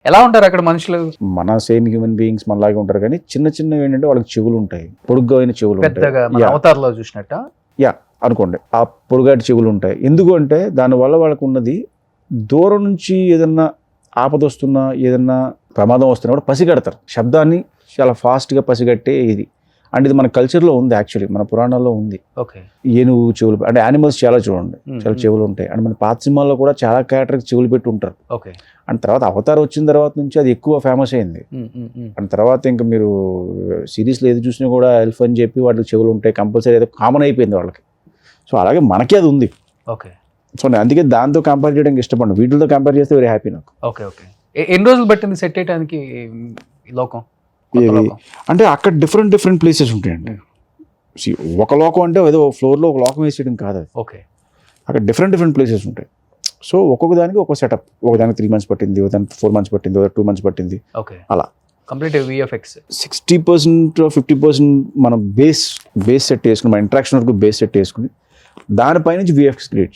ఎలా ఉంటారు అక్కడ మనుషులు? మన సేమ్ హ్యూమన్ బీయింగ్స్ మనలాగే ఉంటారు, కానీ చిన్న చిన్నవి ఏంటంటే వాళ్ళకి చెవులు ఉంటాయి, పొడుగ్గా అయిన చెవులు పెద్దగా ఉంటాయి. మన అవతార్లో చూసినట్ట. యా అనుకోండి, ఆ పొడుగాటి చెవులు ఉంటాయి. ఎందుకు అంటే దానివల్ల వాళ్ళకు ఉన్నది దూరం నుంచి ఏదన్నా ఆపద వస్తున్నా, ఏదన్నా ప్రమాదం వస్తున్నా కూడా పసిగడతారు. శబ్దాన్ని చాలా ఫాస్ట్గా పసిగట్టే ఇది. అండ్ ఇది మన కల్చర్లో ఉంది, యాక్చువల్లీ మన పురాణాల్లో ఉంది. ఓకే. ఏనుగు చెవులు, అంటే యానిమల్స్ చాలా చూడండి చాలా చెవులు ఉంటాయి. అండ్ మన పాత సినిమాల్లో కూడా చాలా క్యారెక్టర్కి చెవులు పెట్టి ఉంటారు. ఓకే. అండ్ తర్వాత అవతార్ వచ్చిన తర్వాత నుంచి అది ఎక్కువ ఫేమస్ అయింది. అండ్ తర్వాత ఇంకా మీరు సిరీస్లో ఏది చూసినా కూడా ఎల్ఫ్ అని చెప్పి వాటికి చెవులు ఉంటాయి కంపల్సరీ, ఏదో కామన్ అయిపోయింది వాళ్ళకి. సో అలాగే మనకి అది ఉంది. ఓకే. సో నేను అందుకే దాంతో కంపేర్ చేయడానికి ఇష్టపడను, వీటితో కంపేర్ చేస్తే వెరీ హ్యాపీ నాకు. ఓకే. ఓకే. ఎన్ని రోజులు పట్టింది సెట్ చేయడానికి ఈ లోకం? అంటే అక్కడ డిఫరెంట్ ప్లేసెస్ ఉంటాయండి. ఒక లోకం అంటే ఏదో ఫ్లోర్లో ఒక లోకం వేసేయడం కాదు అది. ఓకే. అక్కడ డిఫరెంట్ ప్లేసెస్ ఉంటాయి. సో ఒక్కొక్క దానికి ఒక్కొక్క సెటప్, ఒకదానికి 3 months పట్టింది, ఒకదానికి 4 months పట్టింది, 2 months పట్టింది. ఓకే. అలా కంప్లీట్ VFX 60% 50% మనం బేస్ సెట్ చేసుకుని, మన ఇంట్రాక్షన్ వరకు బేస్ సెట్ చేసుకుని దానిపై నుంచి VFX క్రియేట్